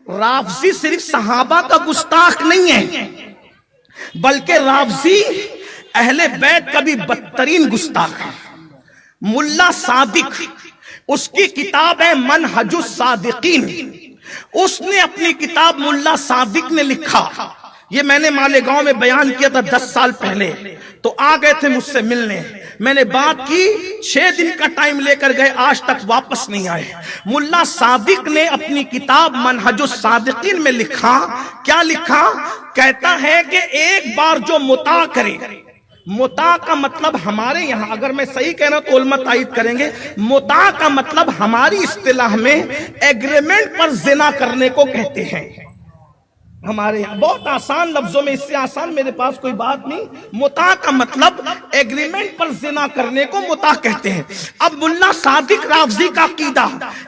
رافضی صرف صحابہ کا گستاخ نہیں ہے، بلکہ رافضی اہل بیت کا بھی بدترین گستاخ ہے۔ ملا صادق، اس کی کتاب ہے منہج الصادقین، اس نے اپنی کتاب ملا صادق نے لکھا، یہ میں نے مالیگاؤں میں بیان کیا تھا 10 سال پہلے، تو آ گئے تھے مجھ سے ملنے، میں نے بات کی، 6 دن کا ٹائم لے کر گئے، آج تک واپس نہیں آئے۔ ملا صادق نے اپنی کتاب منہج الصادقین میں لکھا، کیا لکھا؟ کہتا ہے کہ ایک بار جو مطاع کرے، مطاع کا مطلب ہمارے یہاں، اگر میں صحیح کہہ رہا ہوں تو علماء تائید کریں گے، مطاع کا مطلب ہماری اصطلاح میں ایگریمنٹ پر زنا کرنے کو کہتے ہیں۔ ہمارے یہاں بہت آسان لفظوں میں، اس سے آسان میرے پاس کوئی بات نہیں، مطاع کا مطلب ایگریمنٹ پر زنا کرنے کو مطاع کہتے ہیں۔ اب ملا صادق رافضی کا عقیدہ،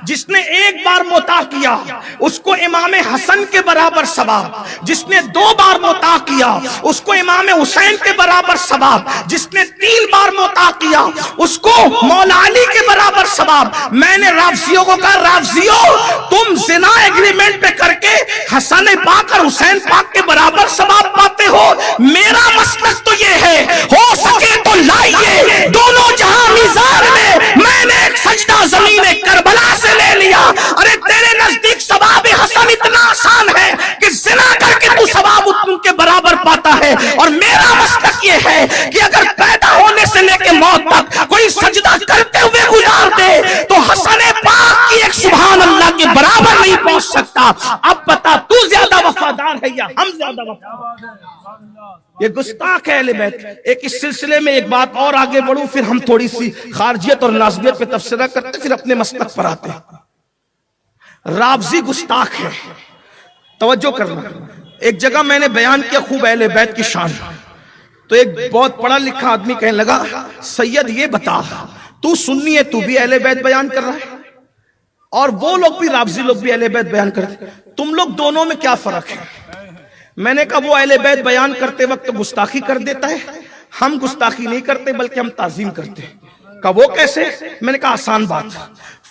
جس نے ایک بار مطاع کیا اس کو امام حسن کے برابر ثواب، جس نے 2 بار مطاع کیا اس کو امام حسین کے برابر ثواب، جس نے 3 بار مطاع کیا اس کو مولا علی کے برابر ثواب۔ میں نے رافضیوں کو کہا، رافضیوں تم زنا ایگریمنٹ پہ کر کے حسن پاک اور حسین پاک کے برابر ثواب پاتے ہو، میرا مسلک تو یہ ہے، ہو سکے تو لائیے دونوں جہاں میزان میں نے ایک سجدہ زمین کربلا سے لے لیا۔ ارے تیرے نزدیک ثواب حسن اتنا آسان ہے کہ زنا کر کے تو ثواب ان کے برابر پاتا ہے، اور میرا مسلک یہ ہے کہ اگر پیدا ہونے سے لے کے موت تک کوئی سجدہ کرتے ہوئے گزار دے تو حسن پاک کی ایک سبحان اللہ کے برابر نہیں پہنچ سکتا۔ اب بتا تو زیادہ وفادار ہے یا ہم زیادہ وفادار ہیں؟ یہ گستاخ ہے اہل بیت۔ ایک اس سلسلے میں ایک بات اور آگے بڑھوں، پھر ہم تھوڑی سی خارجیت اور ناسبیت پہ تبصرہ کرتے، پھر اپنے مسلک پر آتے ہیں۔ رافضی گستاخ ہے، توجہ کرنا۔ ایک جگہ میں نے بیان کیا خوب اہل بیت کی شان، تو ایک بہت پڑھا لکھا آدمی کہنے لگا، سید یہ بتا تو سنی ہے، تو بھی اہل بیت بیان کر رہا ہے اور وہ لوگ بھی رافضی لوگ بھی اہل بیت بیان کرتے، تم لوگ دونوں میں کیا فرق ہے؟ میں نے کہا وہ اہل بیت بیان کرتے وقت گستاخی کر دیتا ہے، ہم گستاخی نہیں کرتے بلکہ ہم تعظیم کرتے ہیں۔ کہا وہ کیسے؟ میں نے کہا آسان بات،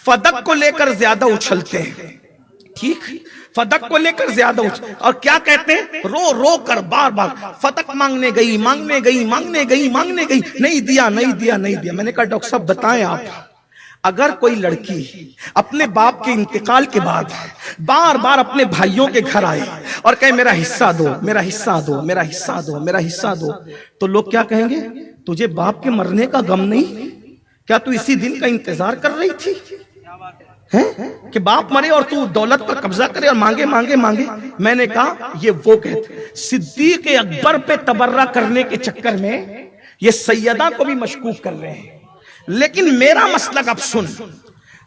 فدق کو لے کر زیادہ اچھلتے ہیں، ٹھیک، فدق کو لے کر زیادہ اور کیا کہتے ہیں؟ رو رو کر بار بار فتق مانگنے گئی مانگنے گئی مانگنے گئی مانگنے گئی، نہیں دیا نہیں دیا نہیں دیا۔ میں نے کہا ڈاکٹر صاحب بتائیں آپ، اگر کوئی لڑکی اپنے باپ کے انتقال کے بعد بار بار اپنے بھائیوں کے گھر آئے اور کہے میرا حصہ دو میرا حصہ دو میرا حصہ دو میرا حصہ دو، تو لوگ کیا کہیں گے؟ تجھے باپ کے مرنے کا غم نہیں؟ کیا تو اسی دن کا انتظار کر رہی تھی کہ باپ مرے اور تو دولت پر قبضہ کرے اور مانگے مانگے مانگے؟ میں نے کہا یہ وہ کہتے صدیق اکبر پہ تبرہ کرنے کے چکر میں یہ سیدہ کو بھی مشکوک کر رہے ہیں۔ لیکن میرا مسلک اب سن،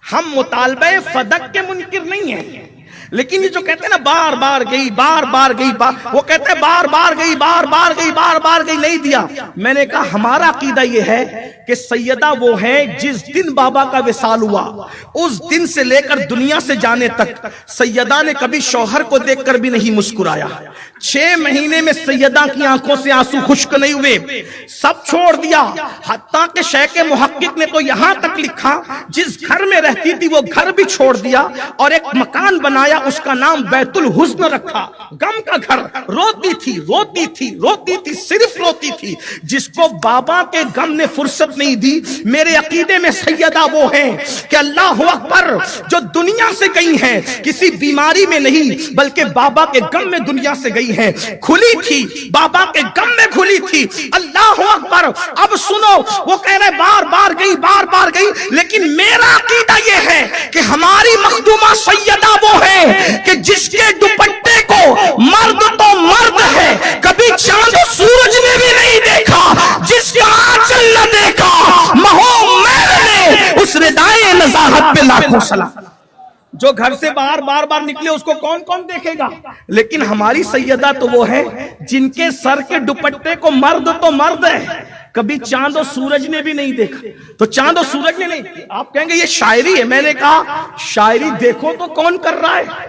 ہم مطالبہ فدق کے منکر نہیں ہیں، لیکن یہ جو کہتے ہیں نا بار بار گئی بار بار گئی، وہ کہتے ہیں بار بار گئی بار بار گئی بار بار گئی نہیں دیا۔ میں نے کہا ہمارا عقیدہ یہ ہے کہ سیدہ وہ ہیں جس دن بابا کا وصال ہوا اس دن سے لے کر دنیا سے جانے تک سیدہ نے کبھی شوہر کو دیکھ کر بھی نہیں مسکرایا، 6 مہینے میں سیدہ کی آنکھوں سے آنسو خشک نہیں ہوئے، سب چھوڑ دیا۔ حتیٰ کہ شیخ محقق نے تو یہاں تک لکھا جس گھر میں رہتی تھی وہ گھر بھی چھوڑ دیا اور ایک مکان بنایا، اس کا نام بیت الحزن رکھا، غم کا گھر۔ روتی تھی روتی تھی روتی تھی، صرف روتی تھی۔ جس کو بابا کے غم نے فرصت نہیں دی، میرے عقیدے میں سیدہ وہ ہیں کہ اللہ اکبر جو دنیا سے گئی ہیں کسی بیماری میں نہیں بلکہ بابا کے غم میں دنیا سے گئی ہیں، کھلی تھی بابا کے غم میں کھلی تھی۔ اللہ اکبر۔ اب سنو، وہ کہہ رہے بار بار گئی بار بار گئی، لیکن میرا عقیدہ یہ ہے کہ ہماری مخدومہ سیدہ وہ ہے کہ جس کے دوپٹے کو مرد تو مرد ہے کبھی چاند و سورج نے بھی نہیں دیکھا، جس کا آنچل نہ دیکھا مہو میل نے اس ردائے نزاہت پہ لاکھوں سلام۔ جو گھر سے باہر بار بار نکلے اس کو کون کون دیکھے گا؟ لیکن ہماری سیدہ تو وہ ہے جن کے سر کے دوپٹے کو مرد تو مرد ہے کبھی چاند و سورج نے بھی نہیں دیکھا۔ تو چاند و سورج نے نہیں، آپ کہیں گے یہ شاعری ہے، میں نے کہا شاعری دیکھو تو کون کر رہا ہے؟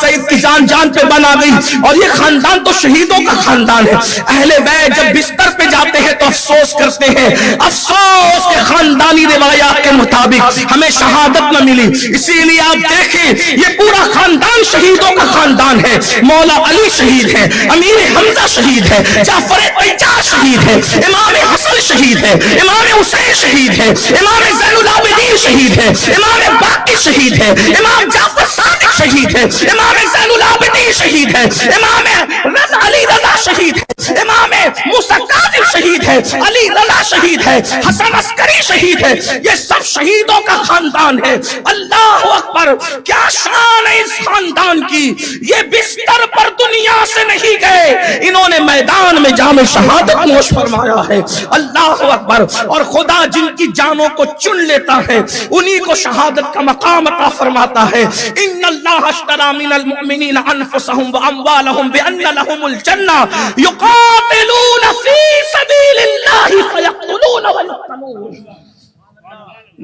زید کی جان جان پہ بنا گئی. اور یہ خاندان تو شہیدوں کا خاندان ہے. اہل بیت جب بستر پہ جاتے ہیں تو افسوس کرتے ہیں، افسوس کے خاندانی روایات کے مطابق ہمیں شہادت نہ ملی. اسی لیے آپ دیکھیں یہ پورا خاندان شہیدوں کا خاندان ہے. مولا علی شہید ہے، امیر حمزہ شہید ہے، جعفر طیار شہید ہے، امام حسن شہید ہے، امام حسین شہید ہے، امام زین العابدین شہید ہے، امام باقر شہید ہے، امام جعفر صادق شہید ہے، امام زین العابدین شہید ہے، امام رضا علی رضا شہید ہے، امام موسیٰ کاظم شہید ہے، علی رضا شہید ہے، حسن عسکری شہید ہے. یہ سب شہیدوں کا خاندان ہے. اللہ اکبر، کیا شان ہے اس خاندان کی. یہ بستر پر دنیا سے نہیں گئے، انہوں نے میدان میں جام شہادت نوش فرمایا ہے. اللہ اکبر. اور خدا جن کی جانوں کو چن لیتا ہے انہی کو شہادت کا مقام عطا فرماتا ہے. ان اللہ اشتری من المؤمنین انفسهم واموالهم بان لهم الجنہ یقاتلون فی سبیل اللہ فیقتلون ویقتلون.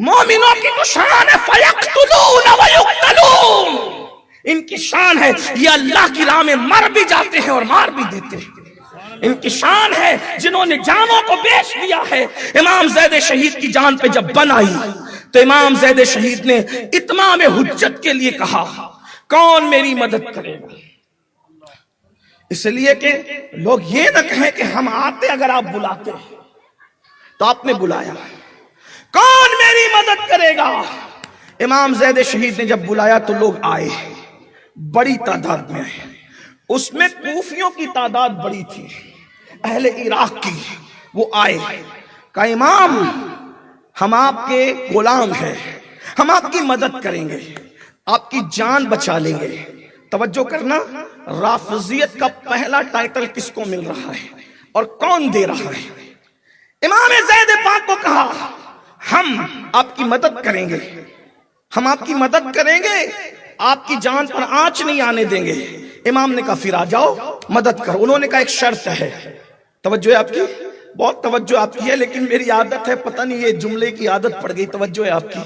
مومنوں کی تو شان ہے فیقتلون ویقتلون. ان کی شان ہے یہ اللہ کی راہ میں مر بھی جاتے ہیں اور مار بھی دیتے ہیں. ان کی شان ہے جنہوں نے جانوں کو بیچ دیا ہے. امام زید شہید کی جان پہ جب بن آئی تو امام زید شہید نے اتمام حجت کے لیے کہا کون میری مدد کرے گا. اس لیے کہ لوگ یہ نہ کہیں کہ ہم آتے اگر آپ بلاتے تو آپ نے بلایا، کون میری مدد کرے گا. امام زید شہید نے جب بلایا تو لوگ آئے، بڑی تعداد میں آئے. اس میں کوفیوں کی تعداد بڑی تھی، اہل عراق کی. وہ آئے، کہا امام ہم آپ کے غلام ہیں، ہم آپ کی مدد کریں گے، آپ کی جان بچا لیں گے. توجہ کرنا، رافضیت کا پہلا ٹائٹل کس کو مل رہا ہے اور کون دے رہا ہے؟ امام زید پاک کو کہا ہم آپ کی مدد کریں گے، ہم آپ کی مدد کریں گے، آپ کی جان پر آنچ نہیں آنے دیں گے. امام نے کہا پھر آ جاؤ مدد کرو. انہوں نے کہا ایک شرط ہے. توجہ ہے آپ کی، بہت توجہ آپ کی ہے، لیکن میری عادت ہے، پتہ نہیں یہ جملے کی عادت پڑ گئی. توجہ ہے آپ کی،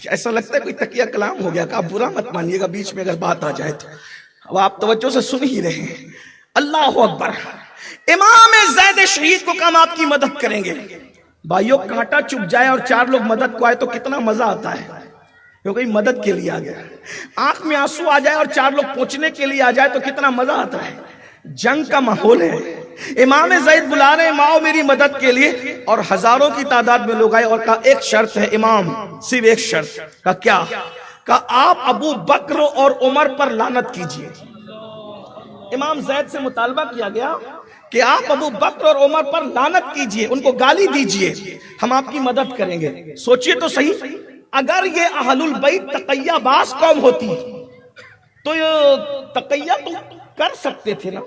ایسا لگتا ہے کوئی تکیہ کلام ہو گیا. کہ آپ برا مت مانیے گا بیچ میں اگر بات آ جائے تو. اب آپ توجہ سے سن ہی رہے ہیں. اللہ اکبر. امام زید شہید کو کہا ہم آپ کی مدد کریں گے. بھائیو کانٹا چپ جائے اور چار لوگ مدد کو آئے تو کتنا مزہ آتا ہے، کیونکہ مدد کے لیے آ گیا. آنکھ میں آنسو آ جائے اور چار لوگ پوچھنے کے لیے آ جائے تو کتنا مزہ آتا ہے. جنگ کا ماحول ہے. امام زید بلا رہے ہیں ماؤ میری مدد کے لیے، اور ہزاروں کی تعداد میں لوگ آئے اور کہا ایک شرط ہے امام، صرف ایک شرط. کہا کیا؟ کہا آپ ابو بکر اور عمر پر لعنت کیجئے. امام زید سے مطالبہ کیا گیا کہ آپ ابو بکر اور عمر پر لعنت کیجئے، ان کو گالی دیجئے، ہم آپ کی مدد کریں گے. سوچئے تو صحیح، اگر یہ اہل البیت تقیہ باز قوم ہوتی تو یہ تقیہ تو کر سکتے تھے نا،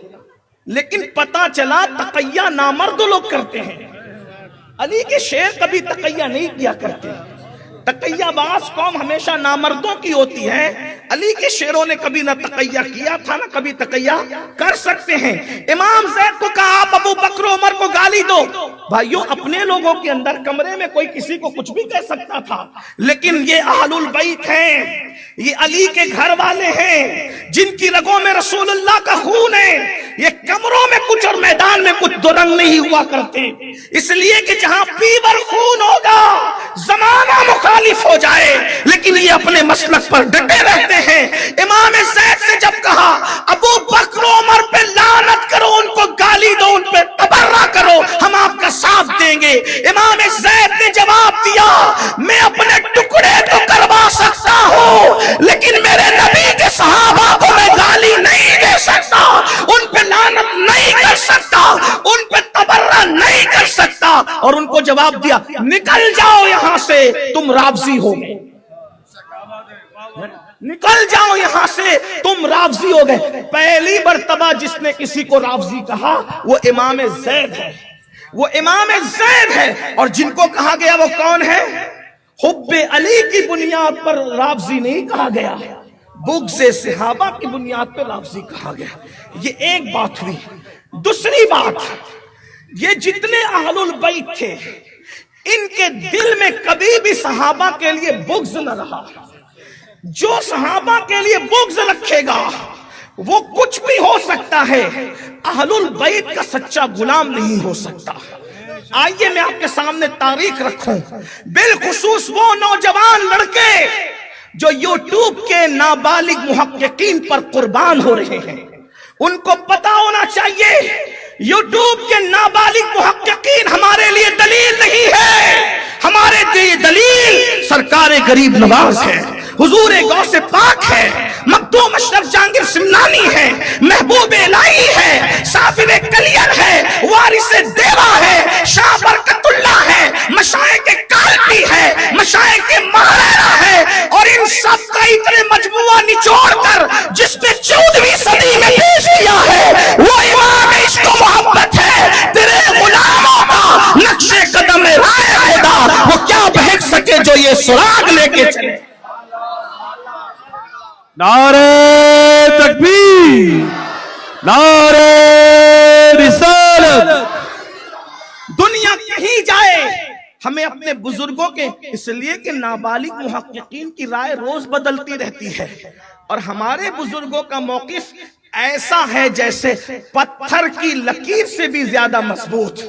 لیکن پتا چلا تقیہ نامرد لوگ کرتے ہیں. علی کے شیر کبھی تقیہ نہیں کیا کرتے. تقیہ باز قوم ہمیشہ نامردوں کی ہوتی ہے. علی کے شیروں نے کبھی نہ تقیہ کیا تھا نہ کبھی تقیہ کر سکتے ہیں. امام زید کو کہا آپ ابو بکر عمر کو گالی دو. بھائیو اپنے لوگوں کے اندر کمرے میں کوئی کسی کو کچھ بھی کہہ سکتا تھا، لیکن یہ اہل البیت ہیں، یہ علی کے گھر والے ہیں جن کی رگوں میں رسول اللہ کا خون ہے. یہ کمروں میں کچھ اور میدان میں کچھ دو رنگ نہیں ہوا کرتے. اس لیے کہ جہاں پیور خون ہوگا زمانہ مخالف ہو جائے لیکن یہ اپنے مسلک پر ڈٹے رہتے ہیں. امام زید سے جب کہا ابو بکر عمر پہ لعنت کرو، ان کو گالی دو، ان پہ تبرہ کرو، ہم آپ کا ساتھ دیں گے. امام زید نے جواب دیا میں اپنے ٹکڑے تو کروا سکتا ہوں لیکن میرے نبی کے صحابہ کو میں گالی نہیں دے سکتا، ان پہ لعنت نہیں کر سکتا، ان پہ تبرہ نہیں کر سکتا. اور ان کو جواب دیا نکل جاؤ یہاں سے، تم رافضی ہو گئے، نکل جاؤ یہاں سے، تم رافضی ہو گئے. پہلی مرتبہ جس نے کسی کو رافضی کہا وہ امام زید ہے، وہ امام زید ہے. اور جن کو کہا گیا وہ کون ہے؟ حب علی کی بنیاد پر رافضی نہیں کہا گیا، بغض صحابہ کی بنیاد پر رافضی کہا گیا. یہ ایک بات ہوئی. دوسری بات، یہ جتنے اہل البیت تھے ان کے دل میں کبھی بھی صحابہ کے لیے بغض نہ رہا. جو صحابہ کے لیے بغض رکھے گا وہ کچھ بھی ہو سکتا ہے، اہل البیت کا سچا غلام نہیں ہو سکتا۔ آئیے میں آپ کے سامنے تاریخ رکھوں، بالخصوص وہ نوجوان لڑکے جو یوٹیوب کے نابالغ محققین پر قربان ہو رہے ہیں، ان کو پتا ہونا چاہیے یوٹیوب کے نابالغ محققین ہمارے لیے دلیل نہیں ہے، ہمارے لیے دلیل سرکار غریب نواز ہے، حضور غوث پاک ہے، مخدوم اشرف جہانگیر سمنانی ہے، محبوب الہی ہے، صابر کلیر ہے، وارث دیوا ہے، شاہ برکت اللہ ہے، مشائخ کالپی ہے، مشائخ مہارانا ہے، اور ان سب کا اتنے مجموعہ نچوڑ کر جس نے 14ویں صدی میں پیش کیا ہے وہ امام عشق و محبت ہے۔ تیرے غلاموں کا نقش قدم رائے خدا وہ کیا بہک سکے جو یہ سراغ لے کے چلے۔ نعرہ تکبیر، نعرہ رسالت۔ دنیا کہیں جائے ہمیں اپنے بزرگوں کے، اس لیے کہ نابالغ محققین کی رائے روز بدلتی رہتی ہے، اور ہمارے بزرگوں کا موقف ایسا ہے جیسے پتھر کی لکیر سے بھی زیادہ مضبوط۔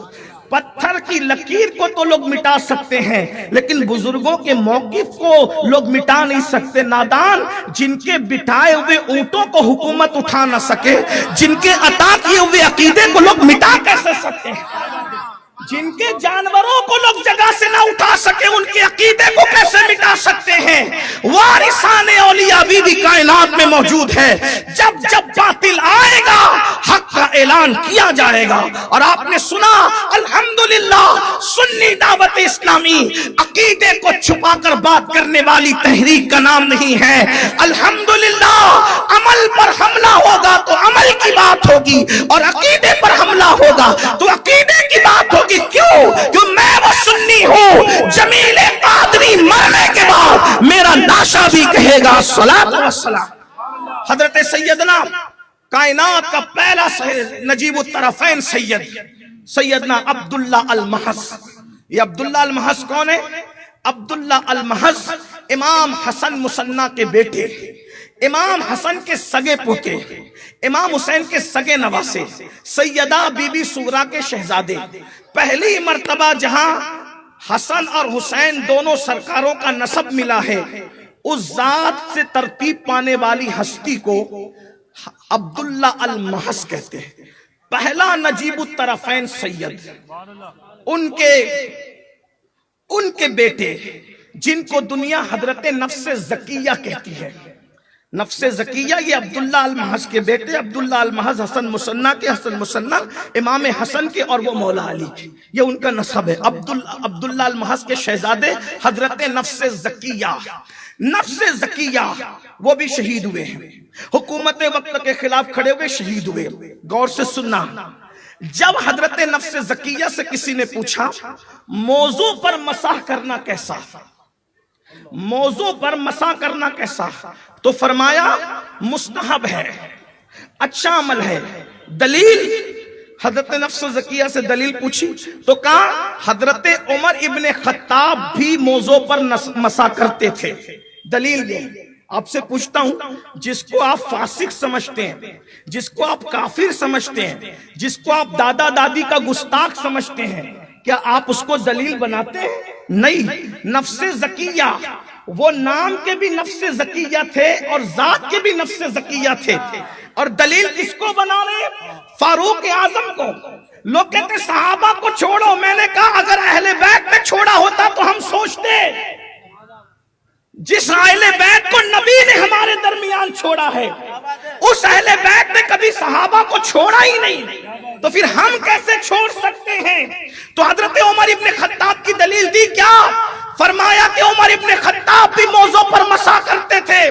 پتھر کی لکیر کو تو لوگ مٹا سکتے ہیں لیکن بزرگوں کے موقف کو لوگ مٹا نہیں سکتے۔ نادان جن کے بٹھائے ہوئے اونٹوں کو حکومت اٹھا نہ سکے، جن کے عطا کیے ہوئے عقیدے کو لوگ مٹا کیسے سکتے ہیں، جن کے جانوروں کو لوگ جگہ سے نہ اٹھا سکے ان کے عقیدے کو کیسے مٹا سکتے ہیں۔ وارثان اولیاء بھی کائنات میں موجود ہے، جب جب باطل آئے گا حق کا اعلان کیا جائے گا۔ اور آپ نے سنا الحمدللہ سنی دعوت اسلامی عقیدے کو چھپا کر بات کرنے والی تحریک کا نام نہیں ہے۔ الحمدللہ عمل پر حملہ ہوگا تو عمل کی بات ہوگی، اور عقیدے پر حملہ ہوگا تو عقیدے کی بات ہوگی۔ کیوں میں وہ سنی ہوں، جمیل قادری مرنے کے بعد میرا لاشا بھی کہے گا الصلاۃ والسلام۔ حضرت سیدنا کائنات کا پہلا نجیب الطرفین سیدنا عبداللہ المحض۔ یہ عبداللہ المحض کون ہے؟ عبداللہ المحض امام حسن مصنع کے بیٹے، امام حسن کے سگے پوتے، امام حسین کے سگے نواسے، سیدہ بی بی سغرا کے شہزادے۔ پہلی مرتبہ جہاں حسن اور حسین دونوں سرکاروں کا نسب ملا ہے، اس ذات سے ترتیب پانے والی ہستی کو عبداللہ المحض کہتے ہیں۔ پہلا نجیب الطرفین سید، ان کے بیٹے جن کو دنیا حضرت نفس زکیہ کہتی ہے۔ نفس زکیہ یہ عبداللہ المحض کے بیٹے، عبداللہ المحض حسن مصنع کے، حسن مصنع امام حسن کے، اور وہ مولا علی کے، یہ ان کا نسب ہے۔ عبداللہ المحض کے شہزادے حضرت نفس زکیہ، نفس زکیہ وہ بھی شہید ہوئے ہیں، حکومت وقت کے خلاف کھڑے ہوئے شہید ہوئے۔ غور سے سننا، جب حضرت نفس زکیہ سے کسی نے پوچھا موضوع پر مسح کرنا کیسا، موضوع پر مسح کرنا کیسا، تو فرمایا مستحب ہے، اچھا عمل ہے۔ دلیل، حضرت نفس زکیہ سے دلیل پوچھی تو کہا حضرت عمر ابن خطاب بھی موضوع پر مسح کرتے تھے۔ دلیل یہ، آپ سے پوچھتا ہوں، جس کو آپ فاسق سمجھتے ہیں، جس کو آپ کافر سمجھتے ہیں، جس کو آپ دادا دادی کا گستاخ سمجھتے ہیں، کیا آپ اس کو دلیل بناتے ہیں؟ نہیں۔ نفس زکیہ وہ نام کے بھی نفس زکیہ تھے اور ذات کے بھی نفس زکیہ تھے، اور دلیل کس کو بنا رہے؟ فاروق اعظم کو۔ لوگ کہتے صحابہ کو چھوڑو، میں نے کہا اگر اہل بیت میں چھوڑا ہوتا تو ہم سوچتے، جس اہل بیت کو نبی نے ہمارے درمیان چھوڑا ہے اس اہل بیت نے کبھی صحابہ کو چھوڑا ہی نہیں، تو پھر ہم کیسے چھوڑ سکتے ہیں؟ تو حضرت عمر ابن خطاب کی دلیل دی کیا؟ فرمایا کہ عمر ابن خطاب بھی موضوع پر مسح کرتے تھے۔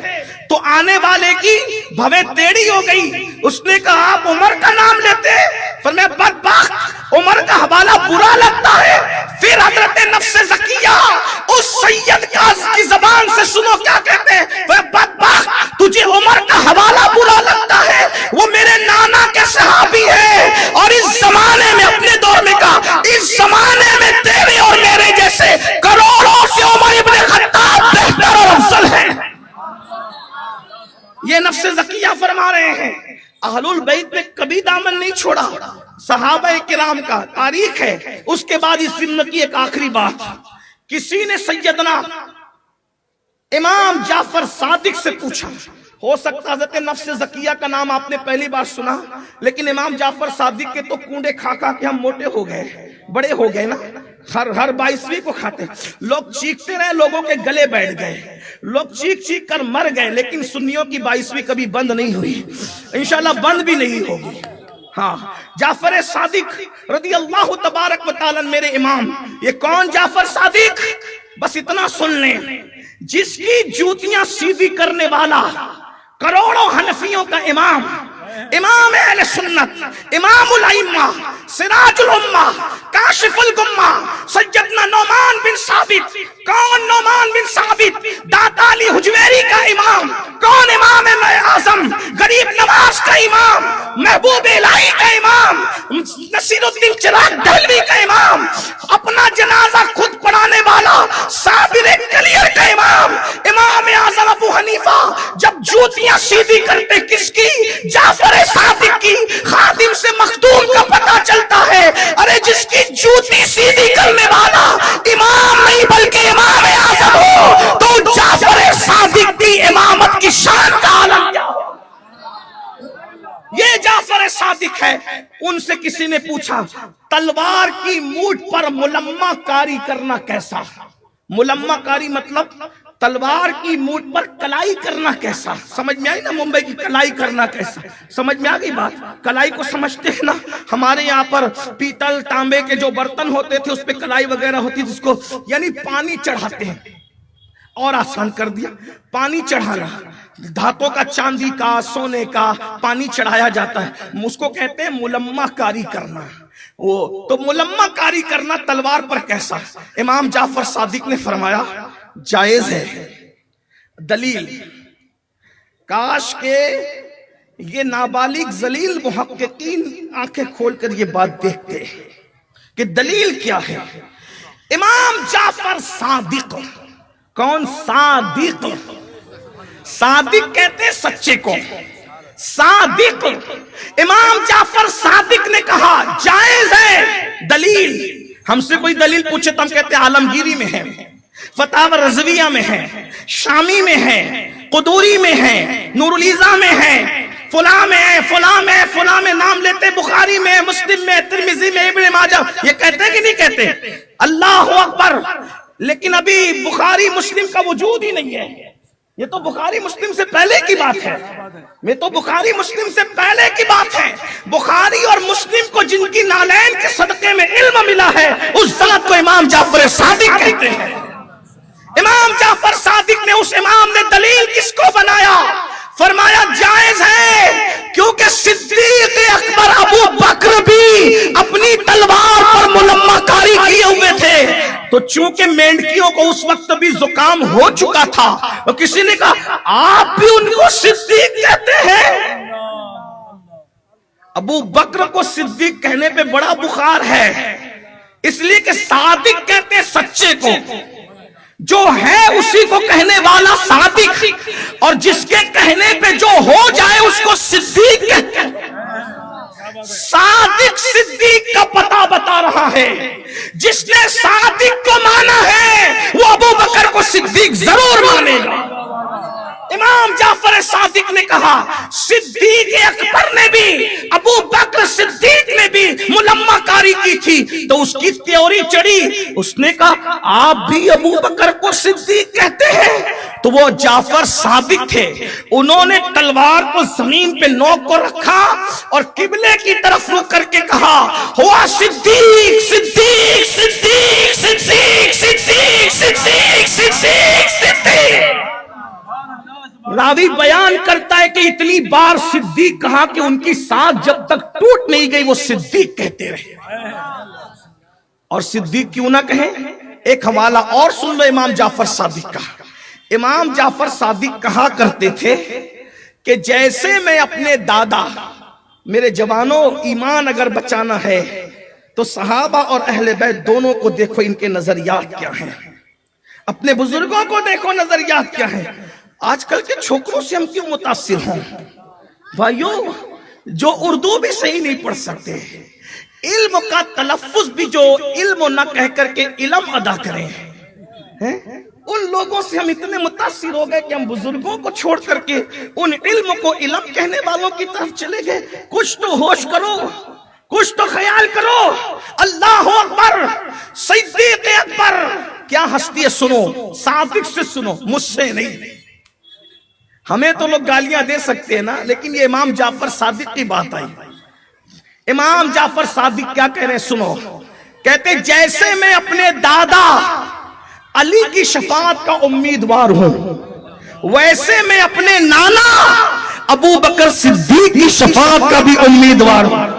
تو آنے والے کی بھویں ٹیڑھی ہو گئی، اس نے کہا آپ عمر کا نام لیتے؟ فرمایا بدبخت، عمر کا حوالہ برا لگتا ہے۔ پھر حضرت نفس زکیہ اس سید کی زبان سے سنو کیا کہتے ہیں، بدبخت تجھے عمر کا حوالہ برا لگتا ہے، وہ میرے نانا کے صحابی ہے، اور اس زمانے میں، اپنے دور میں کہا، اس زمانے میں تیرے اور میرے جیسے کروڑوں سے عمر ابن خطاب بہتر اور افضل ہیں۔ یہ نفس زکیہ فرما رہے ہیں اہل البیت نے کبھی دامن نہیں چھوڑا صحابہ کرام کا، تاریخ ہے۔ اس کے بعد اس ضمن کی ایک آخری بات، کسی نے سیدنا امام جعفر صادق سے پوچھا، ہو سکتا حضرت نفس زکیہ کا نام آپ نے پہلی بار سنا، لیکن امام جعفر صادق کے تو کنڈے کھا کھا کے ہم موٹے ہو گئے، بڑے ہو گئے نا، ہر 22ویں کو کھاتے، لوگ چیختے رہے، لوگوں کے گلے بیٹھ گئے، لوگ چیخ چیخ کر مر گئے، لیکن سنیوں کی 22ویں کبھی بند نہیں ہوئی، انشاءاللہ بند بھی نہیں ہوگی۔ ہاں، جعفر صادق رضی اللہ تبارک و تعالی میرے امام، یہ کون جعفر صادق؟ بس اتنا سن لیں، جس کی جوتیاں سیدھی کرنے والا کروڑوں حنفیوں کا امام، امام اہل سنت، امام الائمہ، سراج الامہ، کاشف الغمہ، سیدنا نعمان بن ثابت۔ کون نعمان بن ثابت؟ داتا علی حجویری کا امام۔ کون امام اعظم؟ غریب نواز کا امام، محبوب الہی کا امام، نصیر الدین چراغ دہلوی کا امام، اپنا جنازہ خود پڑھانے والا صابر کلیر کا امام، امام اعظم ابو حنیفہ جب جوتیاں سیدھی کرتے کس کی؟ جعفر صادق کی۔ خادم سے مخدوم کا پتہ چلتا ہے، ارے جس کی جوتی سیدھی کرنے والا امام نہیں بلکہ امام اعظم ہو تو جعفر صادق کی امامت کی شان کا عالم کیا ہو؟ یہ جعفر صادق ہے۔ ان سے کسی نے پوچھا تلوار کی مونچھ پر ملمہ کاری کرنا کیسا؟ ملمہ کاری مطلب تلوار کی مونچھ پر کلائی کرنا کیسا؟ سمجھ میں آئی نا؟ ممبئی کی کلائی کرنا کیسا؟ سمجھ میں آگئی بات؟ کلائی کو سمجھتے ہیں نا؟ ہمارے یہاں پر پیتل تانبے کے جو برتن ہوتے تھے اس پہ کلائی وغیرہ ہوتی، جس کو یعنی پانی چڑھاتے ہیں، اور آسان کر دیا پانی چڑھانا، دھاتوں کا، چاندی کا، سونے کا پانی چڑھایا جاتا ہے، اس کو کہتے ہیں ملمہ کاری کرنا۔ وہ تو ملمہ کاری کرنا تلوار پر کیسا؟ امام جعفر صادق نے فرمایا جائز ہے۔ دلیل، کاش کہ یہ نابالغ ذلیل محققین آنکھیں کھول کر یہ بات دیکھتے کہ دلیل کیا ہے۔ امام جعفر صادق، کون؟ صادق، صادق کہتے ہیں سچے کو، صادق۔ امام جعفر صادق نے کہا جائز ہے۔ دلیل، ہم سے کوئی دلیل پوچھے تو ہم کہتے ہیں عالمگیری میں ہے، فتاوی رضویہ میں ہے، شامی میں ہے، قدوری میں ہے، نور الیزا میں ہے، فلاں میں ہے، فلاں میں ہے، فلاں میں نام لیتے، بخاری میں، مسلم میں، ترمذی میں، ابن ماجہ، یہ کہتے ہیں کہ نہیں کہتے؟ اللہ اکبر۔ لیکن ابھی بخاری مسلم کا وجود ہی نہیں ہے، یہ تو بخاری مسلم سے پہلے کی بات ہے، یہ تو بخاری مسلم سے پہلے کی بات ہے۔ بخاری اور مسلم کو جن کی نالین کے صدقے میں علم ملا ہے اس ذات کو امام جعفر صادق کہتے ہیں۔ امام جعفر صادق نے، اس امام نے دلیل کس کو بنایا؟ فرمایا جائز ہے، کیونکہ صدیق اکبر ابو بکر بھی اپنی تلوار پر ملمہ کاری کیے ہوئے تھے، تو چونکہ مینڈکیوں کو اس وقت بھی زکام ہو چکا تھا، تو کسی نے کہا آپ بھی ان کو صدیق کہتے ہیں؟ ابو بکر کو صدیق کہنے پہ بڑا بخار ہے، اس لیے کہ صادق کہتے ہیں سچے کو، جو ہے اسی کو کہنے والا صادق، اور جس کے کہنے پہ جو ہو جائے اس کو صدیق کہتے ہیں۔ صادق صدیق کا پتہ بتا رہا ہے، جس نے صادق کو مانا ہے وہ ابو بکر کو صدیق ضرور مانے گا۔ امام جعفر صادق نے کہا صدیق اکبر نے بھی، ابو بکر صدیق نے بھی ملمہ کاری کی تھی، تو اس کی تیوری چڑھی، اس نے کہا آپ بھی ابو بکر کو صدیق کہتے ہیں؟ تو وہ جعفر صادق تھے، انہوں نے تلوار کو زمین پہ نوک کو رکھا اور قبلے کی طرف رخ کر کے کہا ہوا صدیق صدیق صدیق صدیق صدیق صدیق صدیق صدیق۔ راوی بیان کرتا ہے کہ اتنی بار صدیق کہا کہ ان کی سانس جب تک ٹوٹ نہیں گئی وہ صدیق کہتے رہے۔ اور صدیق کیوں نہ کہیں؟ ایک حوالہ اور سن لو امام جعفر صادق کا۔ امام جعفر صادق کہا کرتے تھے کہ جیسے میں اپنے دادا، میرے جوانوں ایمان اگر بچانا ہے تو صحابہ اور اہل بیت دونوں کو دیکھو ان کے نظریات کیا ہیں، اپنے بزرگوں کو دیکھو نظریات کیا ہیں۔ آج کل کے چھوکروں سے ہم کیوں متاثر ہوں بھائیوں؟ جو اردو بھی صحیح نہیں پڑھ سکتے، علم کا تلفظ بھی جو علم نہ کہہ کر کے علم ادا کریں، ان لوگوں سے ہم اتنے متاثر ہو گئے کہ ہم بزرگوں کو چھوڑ کر کے ان علم کو علم کہنے والوں کی طرف چلے گئے۔ کچھ تو ہوش کرو، کچھ تو خیال کرو۔ اللہ اکبر، صدیق اکبر کیا ہستی ہے، سنو، صادق سے سنو، مجھ سے نہیں۔ ہمیں تو لوگ گالیاں دے سکتے ہیں نا، لیکن یہ امام جعفر صادق کی بات آئی۔ امام جعفر صادق کیا کہہ رہے ہیں، سنو۔ کہتے جیسے میں اپنے دادا علی کی شفاعت کا امیدوار ہوں، ویسے میں اپنے نانا ابو بکر صدیق کی شفاعت کا بھی امیدوار ہوں۔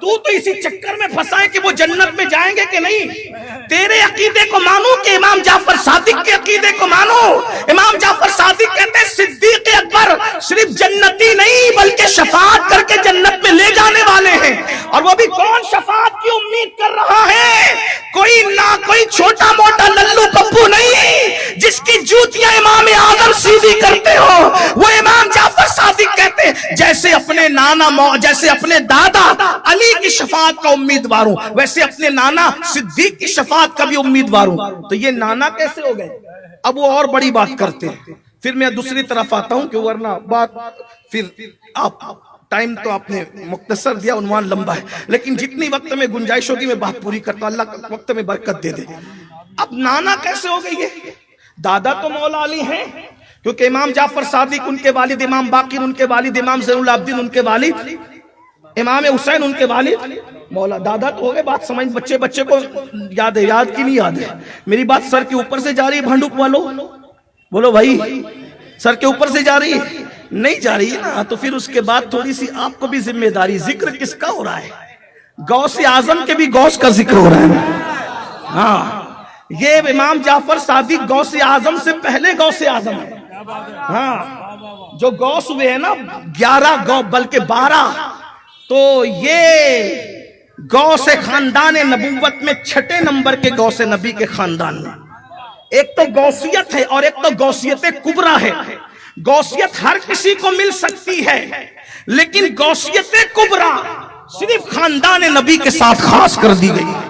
تو اسی چکر میں پھنسا ہے کہ وہ جنت میں جائیں گے کہ نہیں۔ تیرے عقیدے کو مانو کہ امام جعفر صادق کے عقیدے کو مانو۔ امام جعفر صادق کہتے ہیں صدیق اکبر صرف جنتی نہیں بلکہ شفاعت کر کے جنت میں لے جانے والے ہیں۔ اور وہ بھی کون شفاعت کی امید کر رہا ہے؟ کوئی چھوٹا موٹا للو پپو نہیں جس کی جوتیاں امام اعظم سیدھی کرتے ہو۔ وہ امام جعفر صادق کہتے ہیں جیسے اپنے دادا علی کی شفاعت کا امیدوار ہوں، ویسے اپنے نانا صدیق کی شفاعت کا بھی امیدوار ہوں۔ تو یہ نانا کیسے ہو گئے؟ اب وہ اور بڑی بات کرتے ہیں۔ پھر میں دوسری طرف آتا ہوں کہ ورنہ بات پھر آپ ٹائم تو آپ نے مختصر دیا، عنوان لمبا ہے، لیکن جتنی وقت میں گنجائش ہوگی میں بات پوری کرتا ہوں، اللہ وقت میں برکت دے دے۔ اب نانا کیسے ہو گئی ہے؟ دادا تو مولا علی ہیں، کیونکہ امام جعفر صادق ان کے والد، امام باقر ان کے والد، امام زین العابدین ان کے والد، امام حسین ان کے والد مولا۔ دادا تو ہو گئے، بات سمجھ، بچے کو یاد ہے، یاد کی نہیں یاد ہے؟ میری بات سر کے اوپر سے جا رہی ہے بھانڈوک والو؟ بولو بھائی، سر کے اوپر سے جا رہی ہے؟ نہیں جا رہی ہے نا، تو پھر اس کے بعد تھوڑی سی آپ کو بھی ذمہ داری۔ ذکر کس کا ہو رہا ہے؟ غوث اعظم کے بھی غوث کا ذکر ہو رہا ہے۔ ہاں، یہ امام جعفر صادق غوث اعظم سے پہلے غوث اعظم ہے۔ ہاں، جو غوث ہوئے ہیں نا 11 بلکہ 12، تو یہ غوث خاندان نبوت میں 6 نمبر کے غوث نبی کے خاندان میں۔ ایک تو غوثیت ہے اور ایک تو غوثیت کبریٰ ہے۔ غوثیت ہر کسی کو مل سکتی ہے، لیکن غوثیت کبریٰ صرف خاندان نبی کے ساتھ خاص کر دی گئی ہے۔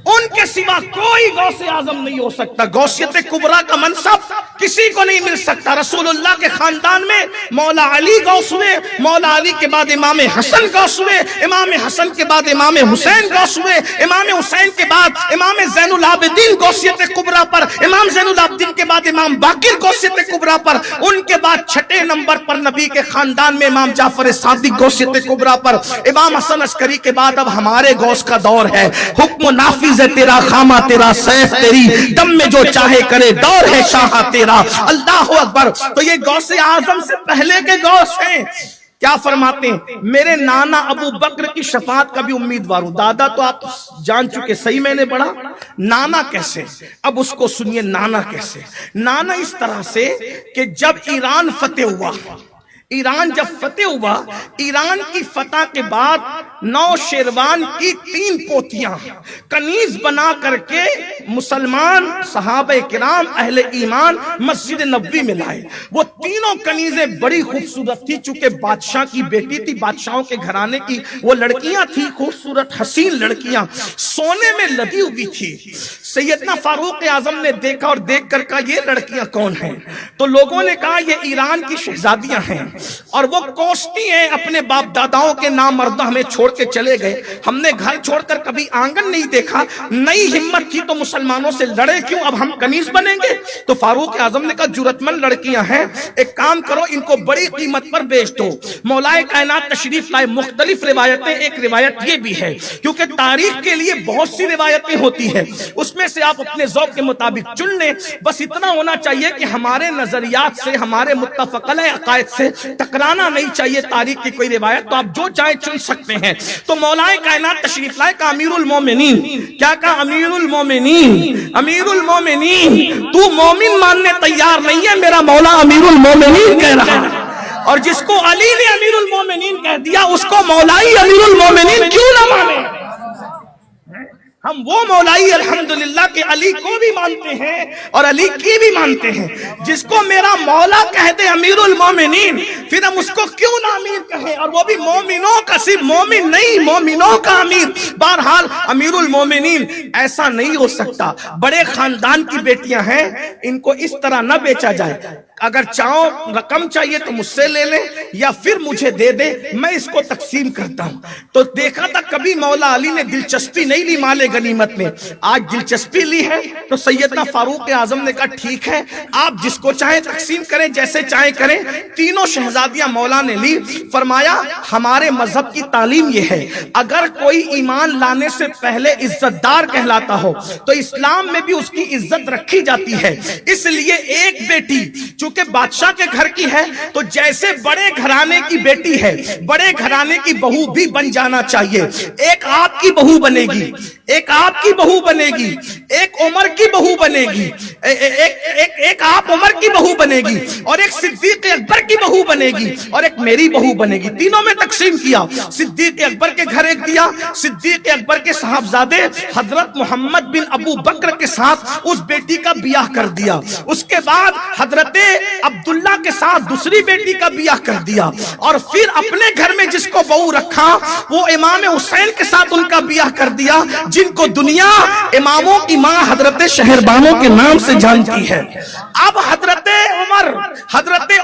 ان کے سوا کوئی غوث اعظم نہیں ہو سکتا۔ غوثیت کبریٰ کا منصب کسی کو نہیں مل سکتا۔ رسول اللہ کے خاندان میں مولا علی غوث ہوئے، مولا علی کے بعد امام حسن غوث ہوئے، امام حسن کے بعد امام حسین غوث ہوئے، امام حسین کے بعد امام زین العابدین غوثیت کبریٰ پر، امام زین العابدین کے بعد امام باقر غوثیت کبریٰ پر، ان کے بعد 6 نمبر پر نبی کے خاندان میں امام جعفر صادق غوثیت کبریٰ پر، امام حسن عسکری کے بعد اب ہمارے غوث کا دور ہے۔ حکم و نافذ ہے تیرا، خامہ تیرا، سیف تیری، دم میں جو چاہے کرے، دور ہے شاہ تیرا۔ اللہ اکبر۔ تو یہ غوث اعظم سے پہلے کے غوث ہیں۔ کیا فرماتے ہیں؟ میرے نانا ابو بکر کی شفاعت کا بھی امیدوار ہوں۔ دادا تو آپ جان چکے، صحیح میں نے پڑھا۔ نانا کیسے؟ اب اس کو سنیے، نانا کیسے؟ نانا اس طرح سے کہ جب ایران فتح ہوا، ایران جب فتح ہوا، ایران کی فتح کے بعد نوشیروان کی 3 پوتیاں کنیز بنا کر کے مسلمان صحابہ کرام اہل ایمان مسجد نبوی میں لائے۔ وہ تینوں کنیزیں بڑی خوبصورت تھی، چونکہ بادشاہ کی بیٹی تھی، بادشاہوں کے گھرانے کی وہ لڑکیاں تھی، خوبصورت حسین لڑکیاں، سونے میں لدی ہوئی تھی۔ سیدنا فاروق اعظم نے دیکھا اور دیکھ کر کہا یہ لڑکیاں کون ہیں؟ تو لوگوں نے کہا یہ ایران کی شہزادیاں ہیں، اور وہ کوستی ہیں اپنے باپ داداؤں کے نامردہ ہمیں چھوڑ کے چلے گئے، ہم نے گھر چھوڑ کر کبھی آنگن نہیں دیکھا، نئی ہمت تھی تو مسلمانوں سے لڑے کیوں، اب ہم کنیز بنیں گے؟ تو فاروق اعظم نے کہا جرأت مند لڑکیاں ہیں، ایک کام کرو ان کو بڑی قیمت پر بیچ دو۔ مولا کائنات تشریف لائے، مختلف روایتیں، ایک روایت یہ بھی ہے کیونکہ تاریخ کے لیے بہت سی روایتیں ہوتی ہیں، اس میں سے آپ اپنے ذوق کے مطابق چن لیں، بس اتنا ہونا چاہیے کہ ہمارے نظریات سے، ہمارے متفق علیہ عقائد سے ٹکرانا نہیں چاہیے تاریخ کی کوئی روایت، تو آپ جو چاہے چن سکتے ہیں۔ تو مولا کائنات تشریف لائے، کہا امیر المومنین، کیا کہا؟ امیر المومنین، امیر المومنین، تو مومن ماننے تیار نہیں ہے، میرا مولا امیر المومنین کہہ رہا ہے۔ اور جس کو علی نے امیر المومنین کہہ دیا، اس کو مولا ہی امیر المومنین کیوں نہ مانے؟ ہم وہ مولائی الحمدللہ کہ علی کو بھی مانتے ہیں اور علی کی بھی مانتے ہیں. جس کو میرا مولا کہہ دے امیر المومنین، پھر ہم اس کو کیوں نہ امیر کہیں، اور وہ بھی مومنوں کا، صرف مومن نہیں، مومنوں کا امیر. بہرحال امیر المومنین ایسا نہیں ہو سکتا. بڑے خاندان کی بیٹیاں ہیں، ان کو اس طرح نہ بیچا جائے. اگر چاہو رقم چاہیے تو مجھ سے لے لیں یا پھر مجھے دے دے، میں اس کو تقسیم کرتا ہوں. تو دیکھا تھا کبھی مولا علی نے دلچسپی نہیں لی مال غنیمت میں. آج دلچسپی لی ہے تو سیدنا فاروق اعظم نے کہا ٹھیک ہے، آپ جس کو چاہیں تقسیم کریں، جیسے چاہیں کریں. تینوں شہزادیاں مولا نے لی. فرمایا ہمارے مذہب کی تعلیم یہ ہے، اگر کوئی ایمان لانے سے پہلے عزت دار کہلاتا ہو تو اسلام میں بھی اس کی عزت رکھی جاتی ہے. اس لیے ایک بیٹی کہ بادشاہ کے گھر کی ہے تو جیسے بڑے گھرانے کی بیٹی ہے، بڑے گھرانے کی بہو بھی بن جانا چاہیے. ایک آپ کی بہو بنے گی، ایک آپ کی بہو بنے گی، ایک عمر کی بہو بنے گی، ایک آپ عمر کی بہو بنے گی، اور ایک صدیق اکبر کی بہو بنے گی، اور ایک میری بہو بنے گی. تینوں میں تقسیم کیا. صدیق اکبر کے گھر ایک دیا. صدیق اکبر کے صاحبزادے حضرت محمد بن ابو بکر کے ساتھ اس بیٹی کا بیاہ کر دیا. اس کے بعد حضرت عبداللہ کے ساتھ دوسری بیٹی کا بیاہ کر دیا، اور پھر اپنے گھر میں جس کو بہو رکھا وہ امام حسین کے ساتھ ان کا بیاہ کر دیا، جن کو دنیا اماموں کی ماں حضرت شہربانوں کے نام سے جانتی ہے. اب حضرت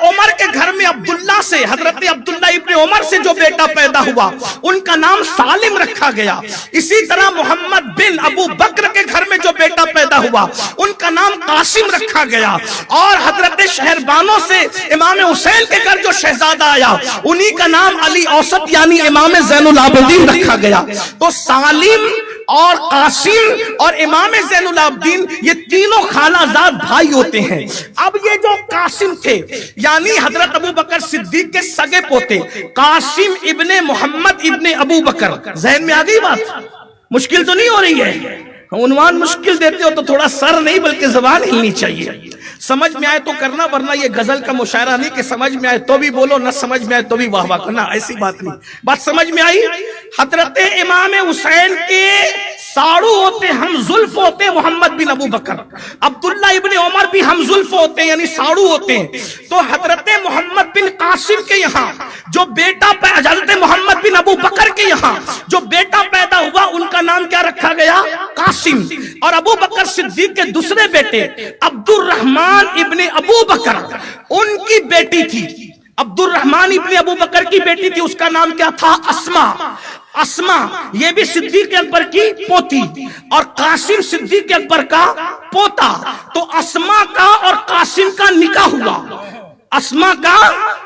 عمر کے گھر میں عبداللہ سے، حضرت عبداللہ ابن عمر سے جو بیٹا پیدا ہوا ان کا نام سالم رکھا گیا. اسی طرح محمد بن ابو بکر کے گھر میں جو بیٹا پیدا ہوا ان کا نام قاسم رکھا گیا. اور حضرت شہربانوں سے امام حسین کے گھر جو شہزادہ آیا انہی کا نام علی اوسط یعنی امام زین العابدین رکھا گیا. تو سالم اور قاسم اور امام زین العابدین یہ تینوں خالہ زاد بھائی ہوتے ہیں. اب یہ جو قاسم تھے یعنی حضرت ابو بکر صدیق کے سگے پوتے، قاسم ابن محمد ابن ابو بکر. ذہن میں آ گئی بات؟ مشکل تو نہیں ہو رہی ہے؟ عنوان مشکل دیتے ہو تو تھوڑا سر نہیں بلکہ زبان ہلنی چاہیے. سمجھ میں آئے تو کرنا، ورنہ یہ غزل کا مشاعرہ نہیں کہ سمجھ میں آئے تو بھی بولو، نہ سمجھ میں آئے تو بھی واہ واہ کرنا. ایسی بات نہیں. بات سمجھ میں آئی؟ حضرت امام حسین کے ساڑو ہوتے، ہم زلف ہوتے محمد بن ابو بکر. عبداللہ ابن عمر بھی ہم زلف ہوتے ہیں یعنی ساڑو ہوتے ہیں. تو حضرت محمد بن قاسم کے یہاں جو بیٹا، حضرت محمد بن ابو بکر کے یہاں جو بیٹا پیدا ہوا ان کا نام کیا رکھا گیا؟ قاسم. اور ابو بکر صدیق کے دوسرے بیٹے عبد الرحمن ابن ابو بکر، ان کی بیٹی تھی، عبد الرحمن ابن ابو بکر کی بیٹی تھی، اس کا نام کیا تھا؟ اسما. اسما یہ بھی صدیق اکبر کی پوتی، اور قاسم صدیق اکبر کا پوتا. تو اسما کا اور قاسم کا نکاح ہوا. اسما کا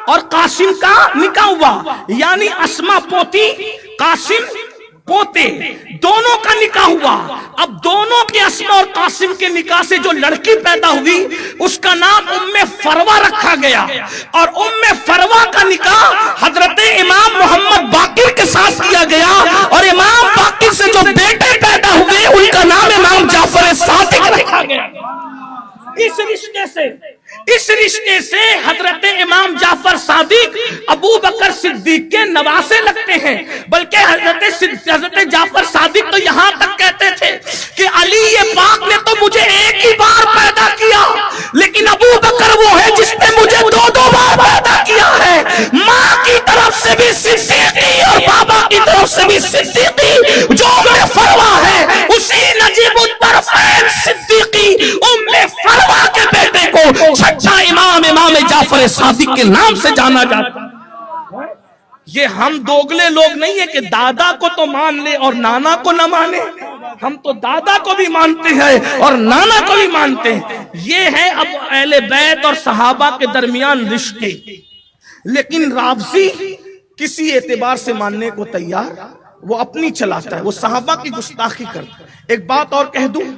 اور قاسم کا نکاح ہوا، یعنی اسما پوتی، قاسم پوتے، دونوں کا نکاح ہوا. اب دونوں کے اسما اور قاسم کے نکاح سے جو لڑکی پیدا ہوئی اس کا نام ام فروہ رکھا گیا. اور ام فروہ کا نکاح حضرت امام محمد باقر کے ساتھ کیا گیا، اور امام باقر سے جو بیٹے پیدا ہوئے ان کا نام امام جعفر صادق رکھا گیا. اس رشتے سے حضرت امام جعفر صادق ابو بکر صدیق کے نواسے لگتے ہیں. بلکہ حضرت جعفر صادق تو یہاں تک کہتے تھے کہ علی پاک نے تو مجھے ایک ہی بار پیدا کیا، لیکن ابو بکر وہ ہے جس نے مجھے دو بار پیدا کیا ہے. ماں کی طرف سے بھی صدیقی اور بابا کی طرف سے بھی صدیقی. جو ام فروہ ہے اسی نجیب الطرفین صدیقی ام فروہ کے بیٹے کو چھٹا امام جعفر صادق کے نام سے جانا جاتا. یہ ہم دوگلے لوگ نہیں ہیں کہ دادا کو تو مان لے اور نانا کو نہ مانے. ہم تو دادا کو بھی مانتے ہیں اور نانا کو بھی مانتے ہیں. یہ ہے اب اہل بیت اور صحابہ کے درمیان رشتے. لیکن رافضی کسی اعتبار سے ماننے کو تیار، وہ اپنی چلاتا ہے، وہ صحابہ کی گستاخی کرتا ہے. ایک بات اور کہہ دوں،